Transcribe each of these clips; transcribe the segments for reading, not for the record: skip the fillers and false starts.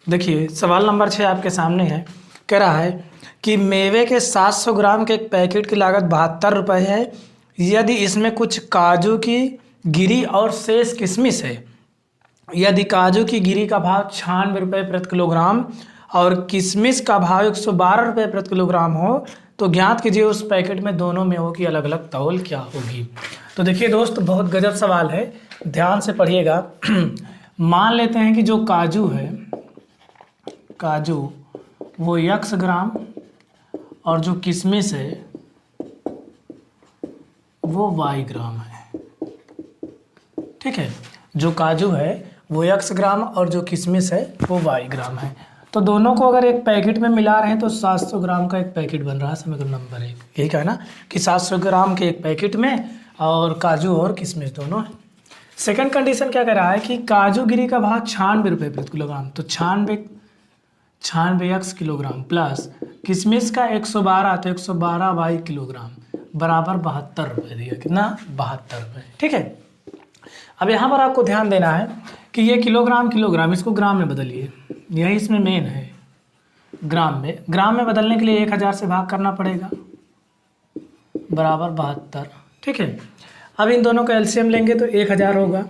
देखिए सवाल नंबर 6 आपके सामने है। कह रहा है कि मेवे के 700 ग्राम के एक पैकेट की लागत 72 रुपये है। यदि इसमें कुछ काजू की गिरी और शेष किशमिश है, यदि काजू की गिरी का भाव 96 रुपये प्रति किलोग्राम और किशमिश का भाव 112 रुपये प्रति किलोग्राम हो, तो ज्ञात कीजिए उस पैकेट में दोनों मेवों की अलग अलग तौल क्या होगी। तो देखिए दोस्त, बहुत गजब सवाल है, ध्यान से पढ़िएगा। मान लेते हैं कि जो काजू है, काजू वो x ग्राम और जो किशमिश है वो y ग्राम है। ठीक है, जो काजू है वो x ग्राम और जो किशमिश है वो y ग्राम है। तो दोनों को अगर एक पैकेट में मिला रहे हैं तो 700 ग्राम का एक पैकेट बन रहा है। समीकरण नंबर 1 यही कहा ना कि 700 ग्राम के एक पैकेट में और काजू और किशमिश दोनों है। सेकंड कंडीशन क्या कह रहा है कि काजू गिरी का भाव 96 रुपये प्रति किलोग्राम, तो 96 x किलोग्राम प्लस किशमिश का 112, तो 112 y किलोग्राम बराबर 72 रुपये दिया। कितना? 72 रुपये। ठीक है, अब यहाँ पर आपको ध्यान देना है कि ये किलोग्राम, इसको ग्राम में बदलिए, यही इसमें मेन है। ग्राम में बदलने के लिए 1000 से भाग करना पड़ेगा, बराबर 72। ठीक है, अब इन दोनों का एलसीएम लेंगे तो 1000 होगा,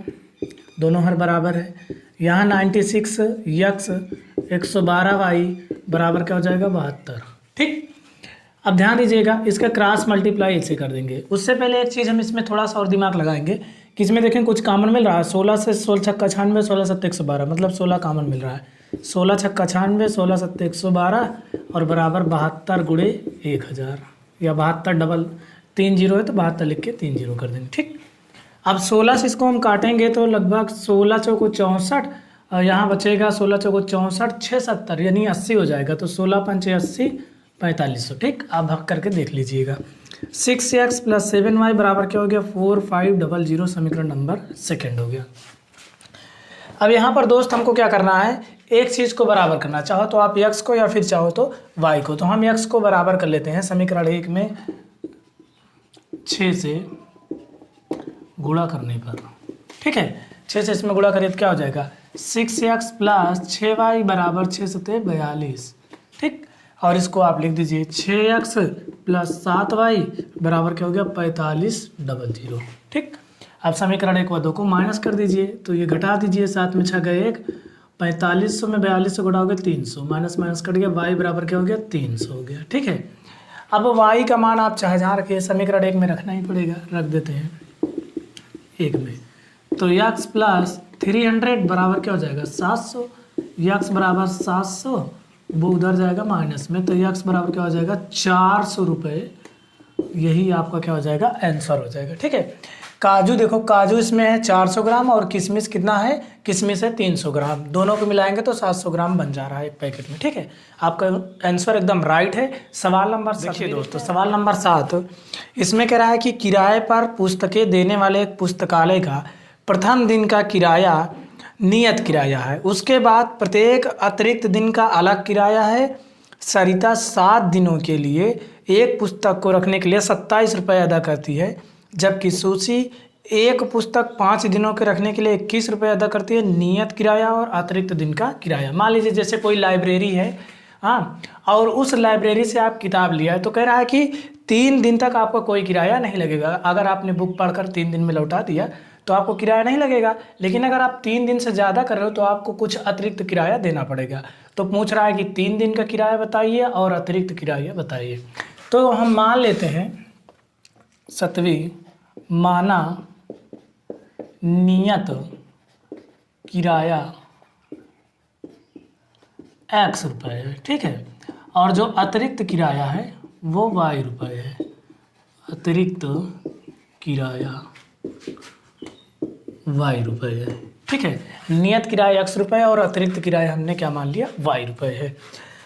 दोनों हर बराबर है। यहाँ 96 x 112 y बराबर क्या हो जाएगा? 72। ठीक, अब ध्यान दीजिएगा, इसका क्रॉस मल्टीप्लाई इससे कर देंगे। उससे पहले एक चीज़ हम इसमें थोड़ा सा और दिमाग लगाएंगे कि इसमें देखें कुछ कॉमन मिल रहा है। 16 से 16 छक्का 96, 16 सत्ते 112, मतलब 16 कॉमन मिल रहा है। 16 छक्का 96, 16 सत्ते 112 और बराबर 72 गुणे 1000, या 72 डबल 3 जीरो है तो 72 लिख के 3 जीरो कर देंगे। ठीक, अब 16 से इसको हम काटेंगे तो लगभग 16 चौको 64, यहाँ बचेगा 16 चौको 64, 670 यानी 80 हो जाएगा। तो 16 पंचे 80, 4500। ठीक, आप भाग करके देख लीजिएगा। 6x + 7y बराबर क्या हो गया? 4500। समीकरण नंबर 2 हो गया। अब यहाँ पर दोस्त हमको क्या करना है, एक चीज़ को बराबर करना, चाहो तो आप x को या फिर चाहो तो y को। तो हम x को बराबर कर लेते हैं। समीकरण 1 में 6 से गुणा करने पर, ठीक है, 6 से इसमें गुणा करिए तो क्या हो जाएगा? 6x + 6y बराबर 6 सत्ते 42। ठीक, और इसको आप लिख दीजिए 6x + 7y बराबर क्या हो गया? 4500। ठीक, अब समीकरण 1 व 2 को माइनस कर दीजिए, तो ये घटा दीजिए, 7 में 6 गए 1, 4500 में 4200 घटा हो गया 300, माइनस माइनस कट गया, y बराबर क्या हो गया? 300 हो गया। ठीक है, अब y का मान आप चाहे जहाँ रखिए, समीकरण 1 में रखना ही पड़ेगा, रख देते हैं 1 में। तो x + 300 बराबर क्या हो जाएगा? 700। x बराबर 700, वो उधर जाएगा माइनस में, तो x बराबर क्या हो जाएगा? 400 रुपये। यही आपका क्या हो जाएगा? आंसर हो जाएगा। ठीक है, काजू देखो, काजू इसमें है 400 ग्राम और किशमिश कितना है? किशमिश है 300 ग्राम, दोनों को मिलाएंगे तो 700 ग्राम बन जा रहा है एक पैकेट में। ठीक है, आपका आंसर एकदम राइट है। सवाल नंबर 7 देखिए दोस्तों, सवाल नंबर 7 इसमें कह रहा है कि किराए पर पुस्तकें देने वाले एक पुस्तकालय का प्रथम दिन का किराया नियत किराया है, उसके बाद प्रत्येक अतिरिक्त दिन का अलग किराया है। सरिता 7 दिनों के लिए एक पुस्तक को रखने के लिए 27 रुपये अदा करती है, जबकि सुशी एक पुस्तक 5 दिनों के रखने के लिए 21 रुपये अदा करती है। नियत किराया और अतिरिक्त दिन का किराया। मान लीजिए जैसे कोई लाइब्रेरी है, हाँ, और उस लाइब्रेरी से आप किताब लिया है, तो कह रहा है कि 3 दिन तक आपका कोई किराया नहीं लगेगा। अगर आपने बुक पढ़कर 3 दिन में लौटा दिया तो आपको किराया नहीं लगेगा, लेकिन अगर आप 3 दिन से ज़्यादा कर रहे हो तो आपको कुछ अतिरिक्त किराया देना पड़ेगा। तो पूछ रहा है कि 3 दिन का किराया बताइए और अतिरिक्त किराया बताइए। तो हम मान लेते हैं 7वीं, माना नियत किराया x रुपये है। ठीक है, और जो अतिरिक्त किराया है वो y रुपये है। अतिरिक्त किराया y रुपये है। ठीक है, नियत किराया x रुपये और अतिरिक्त किराया हमने क्या मान लिया? y रुपये है।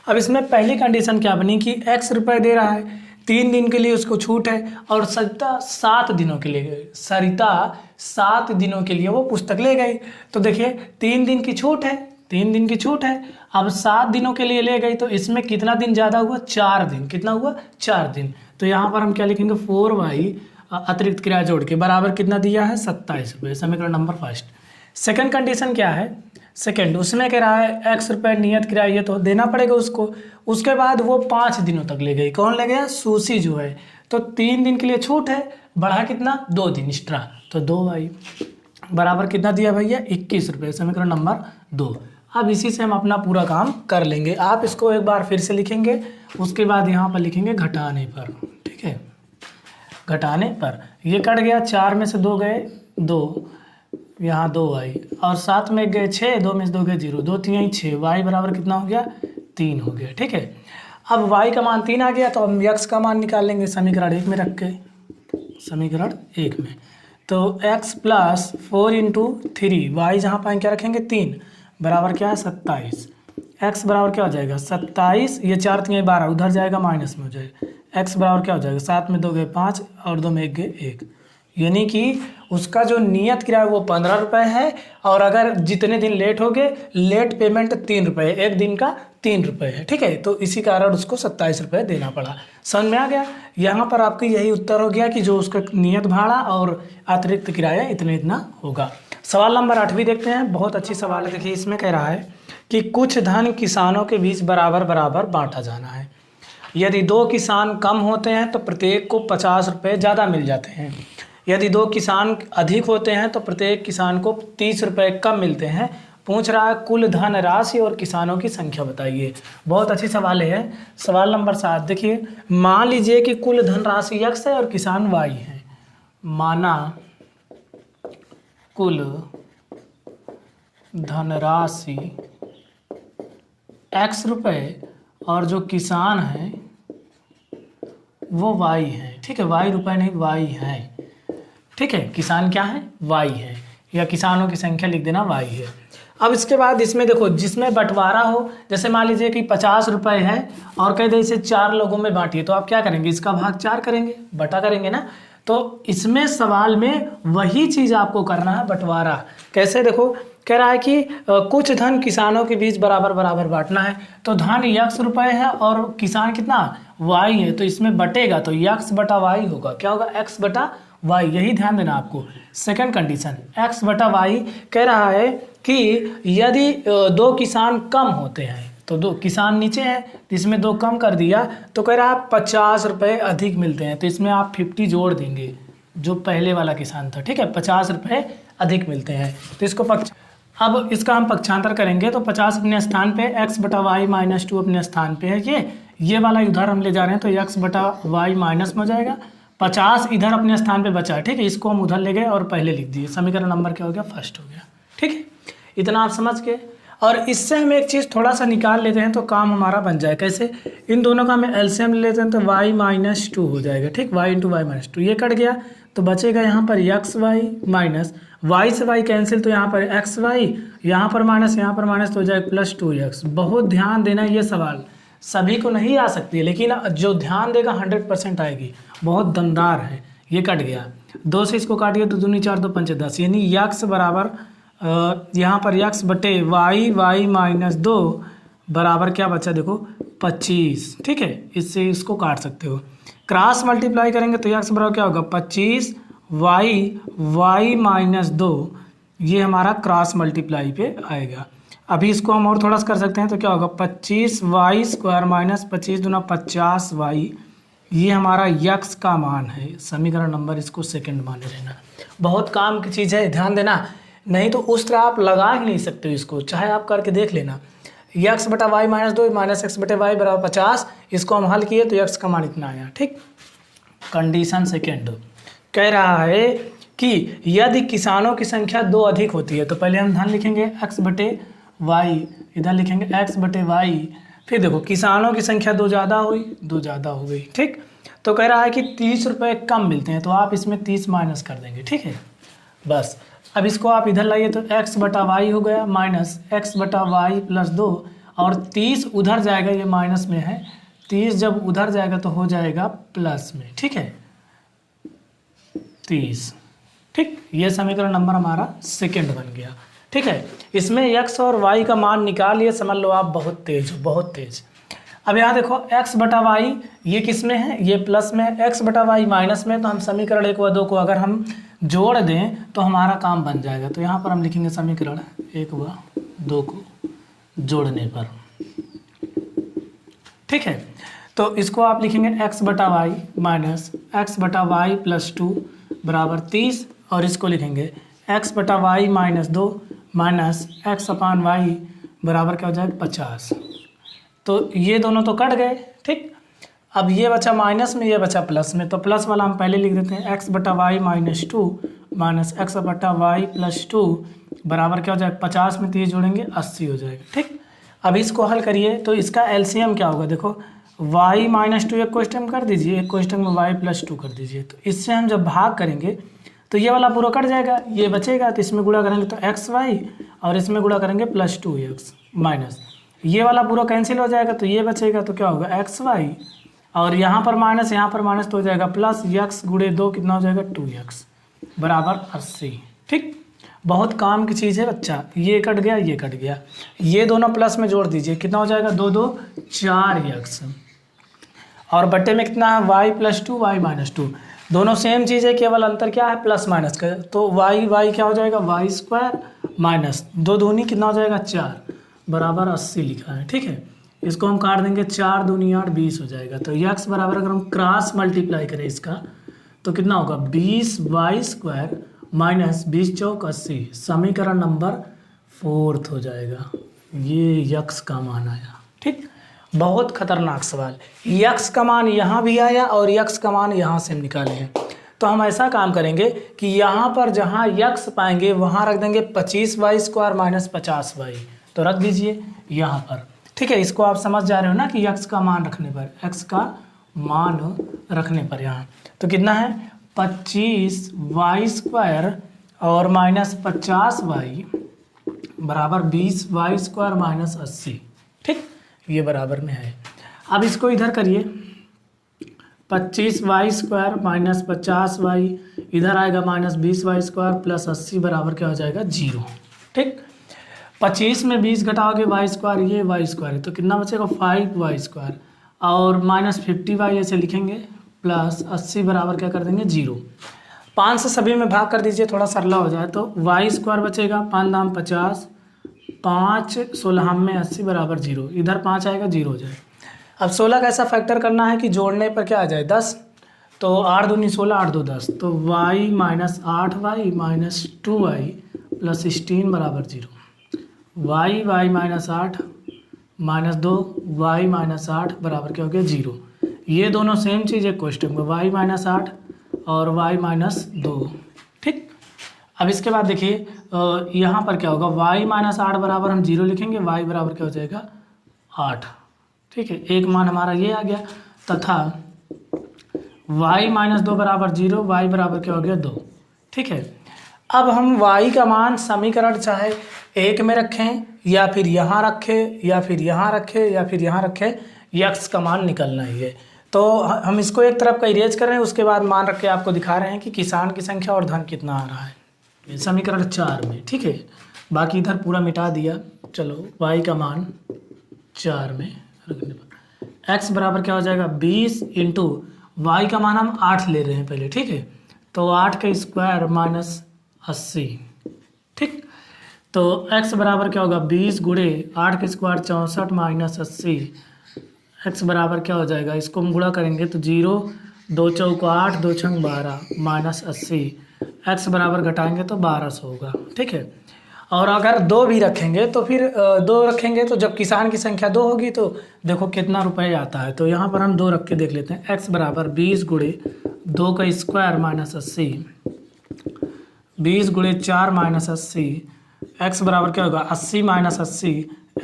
अब इसमें पहली कंडीशन क्या बनी कि x रुपये दे रहा है, 3 दिन के लिए उसको छूट है, और सरिता 7 दिनों के लिए, सरिता 7 दिनों के लिए वो पुस्तक ले गई। तो देखिए 3 दिन की छूट है, 3 दिन की छूट है, अब 7 दिनों के लिए ले गई, तो इसमें कितना दिन ज़्यादा हुआ? 4 दिन। कितना हुआ? 4 दिन। तो यहाँ पर हम क्या लिखेंगे? 4y अतिरिक्त किराया जोड़ के बराबर कितना दिया है? 27 रुपये। समीकरण नंबर 1। सेकंड कंडीशन क्या है? सेकंड, उसमें कह रहा है x रुपये नियत किराया, ये तो देना पड़ेगा उसको। उसके बाद वो 5 दिनों तक ले गई, कौन ले गया? सुशी जो है। तो 3 दिन के लिए छूट है, बढ़ा कितना? 2 दिन एक्स्ट्रा, तो 2y बराबर कितना दिया भैया? 21 रुपये, समीकरण नंबर 2। अब इसी से हम अपना पूरा काम कर लेंगे। आप इसको एक बार फिर से लिखेंगे, उसके बाद यहाँ पर लिखेंगे घटाने पर, ठीक है। घटाने पर ये कट गया, 4 में से 2 गए 2, यहाँ 2y, और 7 में गए 6, 2 में से 2 गए 0, 2 3 6, y बराबर कितना हो गया? 3 हो गया, ठीक है। अब y का मान 3 आ गया, तो हम x का मान निकाल लेंगे समीकरण 1 में रख के, समीकरण 1 में। तो x प्लस 4 इंटू 3, y जहाँ पाएँ क्या रखेंगे? 3 बराबर क्या है? 27। x बराबर क्या हो जाएगा? 27, ये 4 3 12, उधर जाएगा माइनस में हो जाएगा। x बराबर क्या हो जाएगा? 7 में 2 गए 5, और 2 में 1 गए 1, यानी कि उसका जो नियत किराया वो 15 रुपये है, और अगर जितने दिन लेट हो गए, लेट पेमेंट 3 रुपये, एक दिन का 3 रुपये है, ठीक है। तो इसी कारण उसको 27 रुपये देना पड़ा। समझ में आ गया? यहाँ पर आपका यही उत्तर हो गया कि जो उसका नियत भाड़ा और अतिरिक्त किराया इतना होगा। सवाल नंबर 8 भी देखते हैं, बहुत अच्छी सवाल है। देखिए इसमें कह रहा है कि कुछ धन किसानों के बीच बराबर बराबर बांटा जाना है। यदि 2 किसान कम होते हैं तो प्रत्येक को 50 रुपये ज़्यादा मिल जाते हैं। यदि 2 किसान अधिक होते हैं तो प्रत्येक किसान को 30 रुपये कम मिलते हैं। पूछ रहा है कुल धन राशि और किसानों की संख्या बताइए। बहुत अच्छी सवाल है। सवाल नंबर 7 देखिए, मान लीजिए कि कुल धन राशि x है और किसान y है। माना कुल धनराशि x रुपये और जो किसान है वो y है, ठीक है। y रुपये नहीं, y है, ठीक है। किसान क्या है? y है, या किसानों की संख्या लिख देना y है। अब इसके बाद इसमें देखो, जिसमें बंटवारा हो, जैसे मान लीजिए कि 50 रुपये है और कह दे इसे 4 लोगों में बांटिए, तो आप क्या करेंगे? इसका भाग 4 करेंगे, बटा करेंगे ना। तो इसमें सवाल में वही चीज़ आपको करना है, बंटवारा। कैसे? देखो कह रहा है कि कुछ धन किसानों के बीच बराबर बराबर बांटना है। तो धन x रुपये है और किसान कितना? y है, तो इसमें बटेगा तो x बटा y होगा। क्या होगा? x बटा y, यही ध्यान देना आपको। सेकंड कंडीशन, x बटा y कह रहा है कि यदि 2 किसान कम होते हैं, तो 2 किसान नीचे हैं, तो इसमें 2 कम कर दिया, तो कह रहा है 50 रुपये अधिक मिलते हैं, तो इसमें आप 50 जोड़ देंगे, जो पहले वाला किसान था, ठीक है। 50 रुपये अधिक मिलते हैं, तो इसको अब इसका हम पक्षांतर करेंगे, तो 50 अपने स्थान पे, x बटा वाई माइनस 2 अपने स्थान पे है। ये वाला उधर हम ले जा रहे हैं, तो x बटा वाई माइनस में हो जाएगा। 50 इधर अपने स्थान पे बचा है, ठीक है। इसको हम उधर ले गए और पहले लिख दिए। समीकरण नंबर क्या हो गया? फर्स्ट हो गया, ठीक है। इतना आप समझ गए। और इससे हम एक चीज़ थोड़ा सा निकाल लेते हैं तो काम हमारा बन जाए। कैसे? इन दोनों का हम एलसीएम ले लेते हैं, तो y माइनस 2 हो जाएगा, ठीक। y इंटू वाई माइनस 2, ये कट गया, तो बचेगा यहाँ पर एक्स वाई माइनस y से y कैंसिल, तो यहाँ पर एक्स वाई, यहाँ पर माइनस तो हो जाएगा प्लस 2x। बहुत ध्यान देना, ये सवाल सभी को नहीं आ सकती है, लेकिन जो ध्यान देगा 100% आएगी, बहुत दमदार है। ये कट गया, 2 से इसको काटिए तो 2 4 2 5 10, यानी x बराबर यहाँ पर x बटे y माइनस 2 बराबर क्या बचा? देखो 25, ठीक है। इससे इसको काट सकते हो, क्रॉस मल्टीप्लाई करेंगे तो x बराबर क्या होगा? 25 y माइनस 2, ये हमारा क्रॉस मल्टीप्लाई पे आएगा। अभी इसको हम और थोड़ा सा कर सकते हैं, तो क्या होगा? 25y स्क्वायर माइनस 25 दूना 50y, ये हमारा x का मान है। समीकरण नंबर इसको सेकंड मान लेना। बहुत काम की चीज़ है, ध्यान देना, नहीं तो उस तरह आप लगा ही नहीं सकते हो इसको, चाहे आप करके देख लेना। x बटा वाई माइनस 2 माइनस एक्स बटे वाई बराबर 50, इसको हम हल किए तो x का मान इतना आया, ठीक। कंडीशन सेकेंड कह रहा है कि यदि किसानों की संख्या 2 अधिक होती है, तो पहले हम धन लिखेंगे x बटे वाई, इधर लिखेंगे x बटे वाई, फिर देखो किसानों की संख्या 2 ज़्यादा हुई, 2 ज़्यादा हो गई, ठीक। तो कह रहा है कि 30 रुपये कम मिलते हैं, तो आप इसमें 30 माइनस कर देंगे, ठीक है। बस अब इसको आप इधर लाइए, तो x बटा वाई हो गया माइनस x बटा वाई प्लस 2, और 30 उधर जाएगा, ये माइनस में है, 30 जब उधर जाएगा तो हो जाएगा प्लस में, ठीक है, 30, ठीक। ये समीकरण नंबर हमारा सेकंड बन गया, ठीक है। इसमें x और y का मान निकालिए, समझ लो आप बहुत तेज हो, बहुत तेज। अब यहाँ देखो x बटा वाई ये किस में है? ये प्लस में है, x बटा वाई माइनस में, तो हम समीकरण 1 व 2 को अगर हम जोड़ दें तो हमारा काम बन जाएगा। तो यहाँ पर हम लिखेंगे समीकरण 1 व 2 को जोड़ने पर, ठीक है। तो इसको आप लिखेंगे x बटा वाई माइनस एक्स बटा वाई प्लस 2 बराबर 30, और इसको लिखेंगे x बटा Y minus 2 minus x upon y बराबर क्या हो जाएगा 50। तो ये दोनों तो कट गए, ठीक। अब ये बचा माइनस में, ये बचा प्लस में, तो प्लस वाला हम पहले लिख देते हैं x बटा वाई माइनस 2 माइनस एक्स बटा वाई प्लस 2 बराबर क्या हो जाएगा 50 में 30 जोड़ेंगे 80 हो जाएगा, ठीक। अब इसको हल करिए तो इसका एलसीएम क्या होगा, देखो y माइनस 2 एक क्वेश्चन कर दीजिए, एक क्वेश्चन में y प्लस 2 कर दीजिए। तो इससे हम जब भाग करेंगे तो ये वाला पूरा कट जाएगा, ये बचेगा, तो इसमें गुणा करेंगे तो एक्स वाई और इसमें गुणा करेंगे प्लस 2x माइनस ये वाला पूरा कैंसिल हो जाएगा, तो ये बचेगा, तो क्या होगा एक्स वाई और यहाँ पर माइनस तो हो जाएगा प्लस x गुणे 2 कितना हो जाएगा 2x बराबर 80, ठीक। बहुत काम की चीज़ है बच्चा, ये कट गया, ये कट गया, ये दोनों प्लस में जोड़ दीजिए, कितना हो जाएगा 2 2 4x और बट्टे में कितना है y प्लस 2 y माइनस 2, दोनों सेम चीज़ है, केवल अंतर क्या है प्लस माइनस का। तो y क्या हो जाएगा वाई स्क्वायर माइनस 2 दूनी कितना हो जाएगा 4 बराबर 80 लिखा है, ठीक है। इसको हम काट देंगे, 4 दूनी 8 20 हो जाएगा। तो x बराबर अगर हम क्रॉस मल्टीप्लाई करें इसका तो कितना होगा 20 वाई स्क्वायर माइनस 20 चौक 80, समीकरण नंबर 4 हो जाएगा। ये x का मान आया, ठीक। बहुत खतरनाक सवाल, x का मान यहाँ भी आया और x का मान यहाँ से हम निकाले हैं। तो हम ऐसा काम करेंगे कि यहाँ पर जहाँ x पाएंगे वहाँ रख देंगे 25 वाई स्क्वायर माइनस 50 वाई, तो रख दीजिए यहाँ पर, ठीक है। इसको आप समझ जा रहे हो ना कि x का मान रखने पर, x का मान रखने पर यहाँ तो कितना है 25 वाई स्क्वायर और माइनस 50 वाई बराबर 20 वाई स्क्वायर माइनस 80, ठीक। ये बराबर में है। अब इसको इधर करिए, 25 वाई स्क्वायर माइनस 50 वाई इधर आएगा माइनस 20 वाई स्क्वायर प्लस 80 बराबर क्या हो जाएगा 0, ठीक। 25 में 20 घटाओगे वाई स्क्वायर, ये वाई स्क्वायर है तो कितना बचेगा 5 वाई स्क्वायर और माइनस 50 वाई ऐसे लिखेंगे प्लस 80 बराबर क्या कर देंगे 0। 5 से सभी में भाग कर दीजिए, थोड़ा सरला हो जाए, तो वाई स्क्वायर बचेगा 5 दाम 50 5 16 में 80 बराबर 0, इधर 5 आएगा 0 हो जाए। अब 16 का ऐसा फैक्टर करना है कि जोड़ने पर क्या आ जाए 10, तो 8 दूनी 16 8 2 10, तो y minus 8 Y minus 2 Y plus 16 बराबर 0, y minus 8 minus 2 y minus 8 बराबर क्या हो गया 0। ये दोनों सेम चीज़ है क्वेश्चन में, y माइनस 8 और y माइनस 2, ठीक। अब इसके बाद देखिए यहाँ पर क्या होगा y माइनस 8 बराबर हम 0 लिखेंगे, y बराबर क्या हो जाएगा 8, ठीक है। एक मान हमारा ये आ गया, तथा y माइनस 2 बराबर 0, y बराबर क्या हो गया 2, ठीक है। अब हम y का मान समीकरण चाहे 1 में रखें या फिर यहाँ रखें या फिर यहाँ रखें या फिर यहाँ रखें, x का मान निकलना ही है। तो हम इसको एक तरफ का इरेज कर रहे हैं, उसके बाद मान रख के आपको दिखा रहे हैं कि किसान की संख्या और धन कितना आ रहा है समीकरण 4 में, ठीक है। बाकी इधर पूरा मिटा दिया। चलो y का मान 4 में रखने पर x बराबर क्या हो जाएगा 20 इंटू वाई का मान हम 8 ले रहे हैं पहले, ठीक है। तो 8 का स्क्वायर माइनस 80, ठीक। तो x बराबर क्या होगा 20 गुणे 8 का स्क्वायर 64 माइनस 80, x बराबर क्या हो जाएगा, इसको हम गुणा करेंगे तो 0 2 चौक 8 2 छंग 12 माइनस 80, x बराबर घटाएंगे तो 1200 होगा, ठीक है। और अगर 2 भी रखेंगे तो फिर 2 रखेंगे तो जब किसान की संख्या 2 होगी तो देखो कितना रुपए आता है। तो यहाँ पर हम 2 रख के देख लेते हैं, x बराबर 20 गुणे 2 का स्क्वायर माइनस 80, 20 गुणे 4 माइनस 80, x बराबर क्या होगा 80 माइनस 80,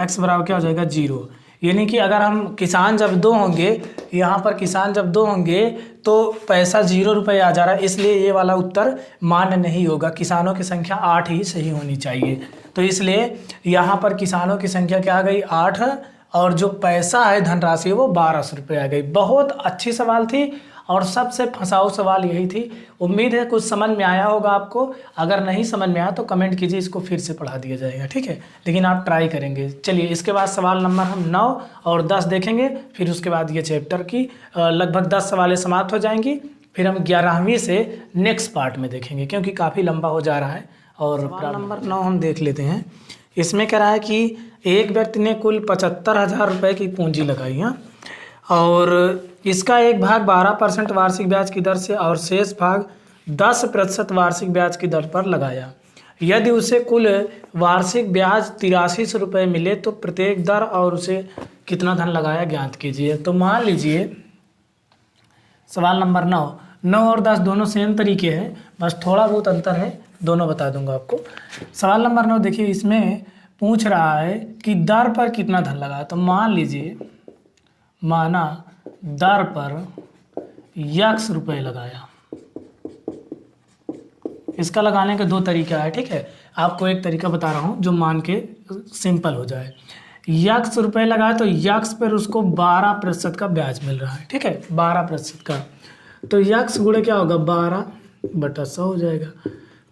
x बराबर क्या हो जाएगा 0। यानी कि अगर हम किसान जब 2 होंगे, यहाँ पर किसान जब 2 होंगे तो पैसा 0 रुपये आ जा रहा है, इसलिए ये वाला उत्तर मान्य नहीं होगा। किसानों की संख्या 8 ही सही होनी चाहिए। तो इसलिए यहाँ पर किसानों की संख्या क्या आ गई 8 और जो पैसा है धनराशि वो 1200 रुपये आ गई। बहुत अच्छी सवाल थी और सबसे फंसाऊ सवाल यही थी। उम्मीद है कुछ समझ में आया होगा आपको। अगर नहीं समझ में आया तो कमेंट कीजिए, इसको फिर से पढ़ा दिया जाएगा, ठीक है। लेकिन आप ट्राई करेंगे। चलिए इसके बाद सवाल नंबर हम 9 और 10 देखेंगे, फिर उसके बाद ये चैप्टर की लगभग 10 सवालें समाप्त हो जाएंगी। फिर हम 11वीं से नेक्स्ट पार्ट में देखेंगे, क्योंकि काफ़ी लंबा हो जा रहा है। और सवाल नंबर 9 हम देख लेते हैं। इसमें कह रहा है कि एक व्यक्ति ने कुल 75,000 रुपये की पूंजी लगाई है और इसका एक भाग 12% वार्षिक ब्याज की दर से और शेष भाग 10% वार्षिक ब्याज की दर पर लगाया। यदि उसे कुल वार्षिक ब्याज 8300 रुपये मिले तो प्रत्येक दर और उसे कितना धन लगाया ज्ञात कीजिए। तो मान लीजिए सवाल नंबर 9 और 10 दोनों सेम तरीके हैं, बस थोड़ा बहुत अंतर है, दोनों बता दूंगा आपको। सवाल नंबर 9 देखिए, इसमें पूछ रहा है कि दर पर कितना धन लगाया। तो मान लीजिए माना दर पर x रुपये लगाया। इसका लगाने के दो तरीका है, ठीक है। आपको एक तरीका बता रहा हूँ जो मान के सिंपल हो जाए। x रुपये लगाया तो x पर उसको 12% का ब्याज मिल रहा है, ठीक है, 12% का। तो x गुणे क्या होगा, 12/100 हो जाएगा।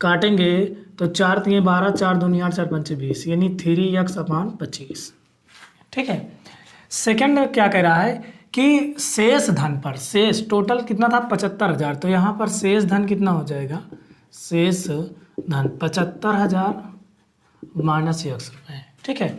काटेंगे तो 4 3 12, 4 2 8, 4 5 20, यानी 3x/25, ठीक है। सेकंड क्या कह रहा है कि शेष धन पर, शेष टोटल कितना था 75,000, तो यहाँ पर शेष धन कितना हो जाएगा, शेष धन 75,000 माइनस x रुपये, ठीक है।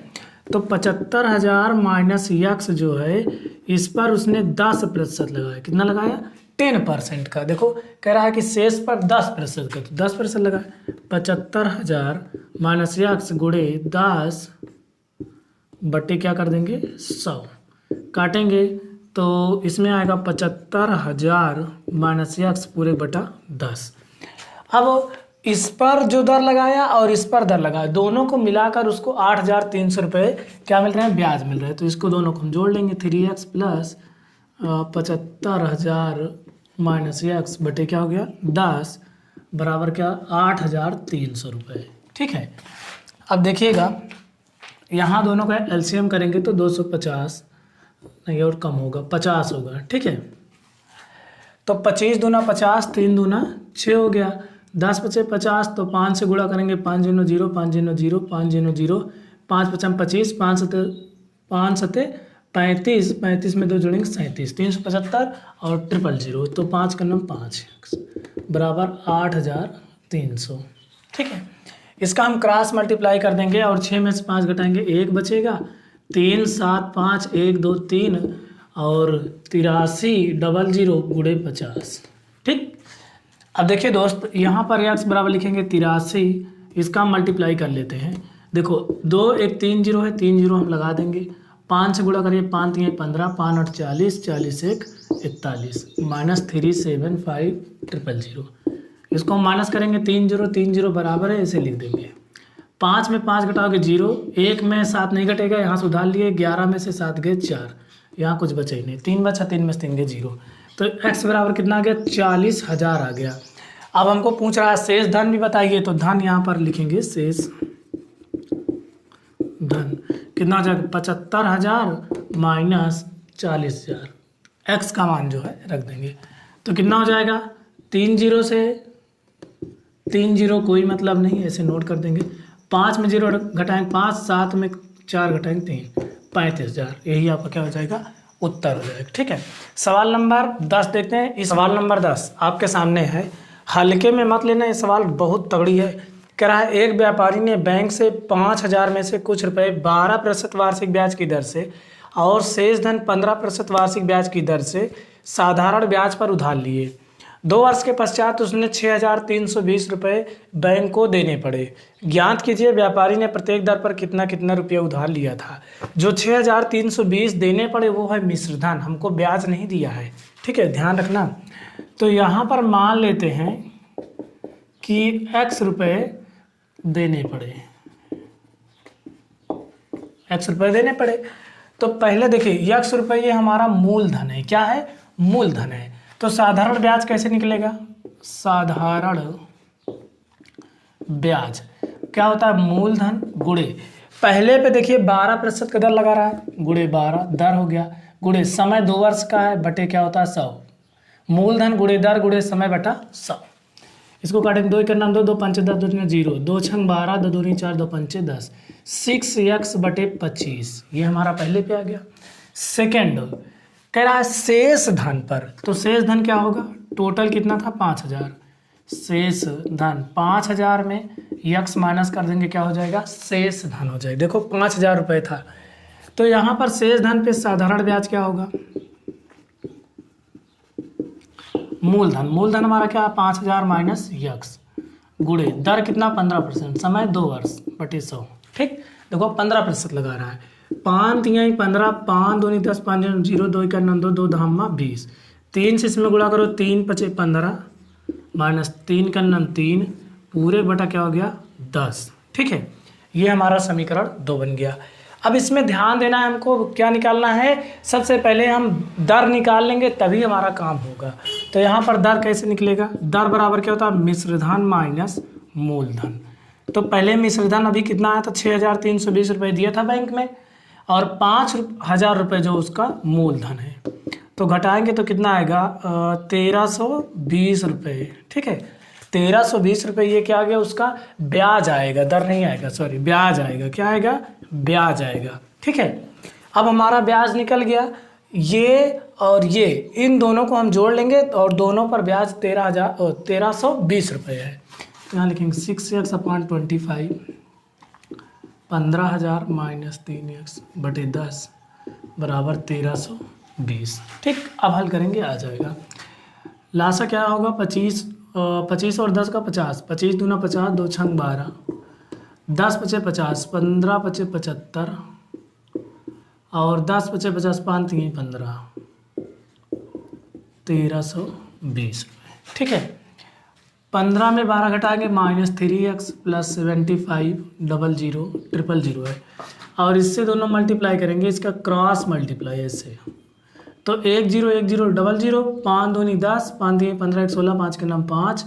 तो 75,000 माइनस x जो है इस पर उसने 10% लगाया। कितना लगाया, 10% का। देखो कह रहा है कि शेष पर 10% का, तो 10% लगाया। 75,000 माइनस x गुणे 10 बट्टे क्या कर देंगे 100, काटेंगे तो इसमें आएगा 75,000 माइनस x पूरे बटा 10। अब इस पर जो दर लगाया और इस पर दर लगाया, दोनों को मिलाकर उसको 8,300 रुपये क्या मिल रहे हैं, ब्याज मिल रहे हैं। तो इसको दोनों को हम जोड़ लेंगे, 3x प्लस 75,000 माइनस x बटे क्या हो गया 10 बराबर क्या 8,300 रुपये, ठीक है। अब देखिएगा यहाँ दोनों का एलसीएम करेंगे तो 250 नहीं और कम होगा, 50 होगा, ठीक है। तो 25 दूना 50, 3 दूना 6 हो गया, 10 बचे 50, तो 5 से गुणा करेंगे, 5 0 0, 5 0 0, 5 0 0, 5 5 25, 5 7 35, 35 में 2 जोड़ेंगे 37, 375 और 000, तो 5 का नाम 5 बराबर 8,300, ठीक है। इसका हम क्रॉस मल्टीप्लाई कर देंगे और 6 में से 5 घटाएंगे, 1 बचेगा, 3 7 5 1 2 3 और 8300 गुणे 50, ठीक। अब देखिए दोस्त, यहाँ पर x बराबर लिखेंगे 83, इसका हम मल्टीप्लाई कर लेते हैं। देखो 2 1 3 0 है, 3 0 हम लगा देंगे, 5 से गुणा करिए, 5 3 15, 5 8 40, 40 1 41 माइनस 375 000। इसको हम माइनस करेंगे, 3 0 3 0 बराबर है, इसे लिख देंगे। 5 में 5 घटाओगे 0, 1 में 7 नहीं घटेगा, यहाँ से उधार लिए, 11 में से 7 गए 4, यहाँ कुछ बचे ही नहीं, 3 बचा, 3 में से 3 गए 0, तो x बराबर कितना आ गया 40,000 आ गया। अब हमको पूछ रहा है शेष धन भी बताइए, तो धन यहाँ पर लिखेंगे, शेष धन कितना हो जाएगा 75,000 माइनस 40,000, x का मान जो है रख देंगे, तो कितना हो जाएगा 3 0 से 3 0 कोई मतलब नहीं, ऐसे नोट कर देंगे। 5 में 0 घटाएंगे 5, 7 में 4 घटाएंगे 3, 35,000, यही आपका क्या हो जाएगा उत्तर हो जाएगा, ठीक है। सवाल नंबर 10 देखते हैं। इस सवाल नंबर 10 आपके सामने है, हल्के में मत लेना, ये सवाल बहुत तगड़ी है। कह रहा है एक व्यापारी ने बैंक से 5,000 में से कुछ रुपए 12% वार्षिक ब्याज की दर से और शेष धन 15% वार्षिक ब्याज की दर से साधारण ब्याज पर उधार लिए। 2 वर्ष के पश्चात उसने 6,320 रुपये बैंक को देने पड़े। ज्ञात कीजिए व्यापारी ने प्रत्येक दर पर कितना कितना रुपया उधार लिया था। जो 6,320 देने पड़े वो है मिश्र धन, हमको ब्याज नहीं दिया है, ठीक है, ध्यान रखना। तो यहाँ पर मान लेते हैं कि x रुपये देने पड़े, x रुपये देने पड़े। तो पहले देखिए x रुपये ये हमारा मूलधन है, क्या है मूलधन है। तो साधारण ब्याज कैसे निकलेगा, साधारण ब्याज क्या होता है मूलधन गुणे, पहले पे देखिए 12% का दर लगा रहा है, गुणे 12 दर हो गया, गुणे समय 2 वर्ष का है बटे क्या होता है 100, मूलधन गुणे दर गुणे समय बटा 100। इसको काटेंगे, 2 के नाम 2, 2 5 10, 2 0, 2 6 12, 2 2 4, 2 5 10, 6x बटे 25, ये हमारा पहले पे आ गया। सेकेंड कह रहा है शेष धन पर, तो शेष धन क्या होगा टोटल कितना था 5000, शेष धन 5000 में यक्स माइनस कर देंगे, क्या हो जाएगा शेष धन हो जाएगा। देखो 5000 रुपये था, तो यहाँ पर शेष धन पे साधारण ब्याज क्या होगा, मूलधन। मूलधन हमारा क्या है 5000 माइनस यक्स गुणे दर कितना 15%, समय 2 वर्ष बटे 100। ठीक, देखो 15% लगा रहा है। 5 3 15, 5 दूनी 10, 5 0, 2 1 9 2, 2 धामा 20, 3 से इसमें गुणा करो, 3 5 15 माइनस 3 का 3 पूरे बटा क्या हो गया 10। ठीक है, ये हमारा समीकरण 2 बन गया। अब इसमें ध्यान देना है, हमको क्या निकालना है, सबसे पहले हम दर निकाल लेंगे तभी हमारा काम होगा। तो यहाँ पर दर कैसे निकलेगा, दर बराबर क्या होता है मिश्रधन माइनस मूलधन। तो पहले मिश्रधन अभी कितना आया था 6320 रुपये दिया था बैंक में, और 5000 रुपये जो उसका मूलधन है, तो घटाएंगे तो कितना आएगा 1320 रुपये। ठीक है, 1320 रुपये ये क्या आ गया उसका ब्याज आएगा, दर नहीं आएगा, सॉरी ब्याज आएगा। क्या आएगा, ब्याज आएगा। ठीक है, अब हमारा ब्याज निकल गया, ये और ये इन दोनों को हम जोड़ लेंगे और दोनों पर ब्याज 1320 रुपये है। तो यहाँ लिखेंगे 6x/25 15,000 माइनस 3x बटे 10 बराबर 1320। ठीक, अब हल करेंगे आ जाएगा। लासा क्या होगा 25 और 10 का 50, 25 दूना 50, 2 छंग 12, 10 पचे 50, 15 पचे 75 और 10 पचे 50, 5 3 15, 1320 रुपये। ठीक है, 15 में 12 घटाएंगे माइनस 3x प्लस 75 000 है, और इससे दोनों मल्टीप्लाई करेंगे, इसका क्रॉस मल्टीप्लाई है इससे, तो 10 10 00, 5 दूनी 10, 5 3 15, 1 16, 5 के नाम 5,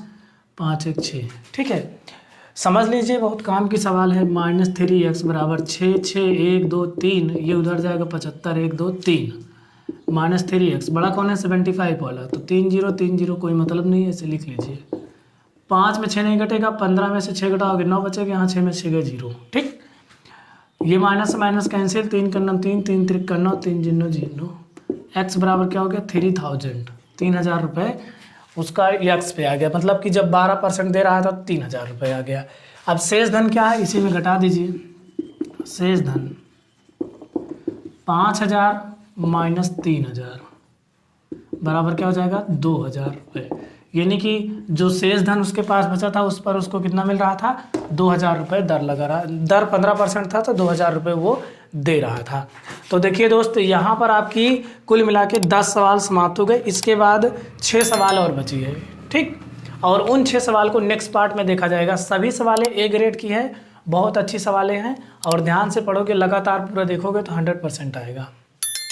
5 1 6। ठीक है, समझ लीजिए बहुत काम की सवाल है। माइनस 3x बराबर 6 6 1 2 3, ये उधर जाएगा 75 1 2 3 माइनस 3x बड़ा कौन है 75 वाला, तो 3 0 3 0 कोई मतलब नहीं है, इसे लिख लीजिए। 5 में 6 नहीं घटेगा, 15 में से 6 घटाओगे 9 बचेगा, यहाँ 6 में 6 गए 0। ठीक, ये माइनस से माइनस कैंसिल, 3 का 9 3 3 3 का 9 3 0 0, एक्स बराबर क्या हो गया 3000 रुपये उसका यक्स पे आ गया, मतलब कि जब 12% दे रहा था तो 3000 रुपये आ गया। अब शेष धन क्या है, इसी में घटा दीजिए। शेष धन 5000 माइनस 3000 बराबर क्या हो जाएगा 2000 रुपये, यानी कि जो शेष धन उसके पास बचा था उस पर उसको कितना मिल रहा था 2000 रुपये दर लगा रहा, दर 15% था तो 2000 रुपये वो दे रहा था। तो देखिए दोस्त, यहाँ पर आपकी कुल मिला के 10 सवाल समाप्त हो गए। इसके बाद 6 सवाल और बची है। ठीक, और उन 6 सवाल को नेक्स्ट पार्ट में देखा जाएगा। सभी सवालें ए ग्रेड की हैं, बहुत अच्छी सवालें हैं, और ध्यान से पढ़ोगे लगातार पूरा देखोगे तो 100% आएगा।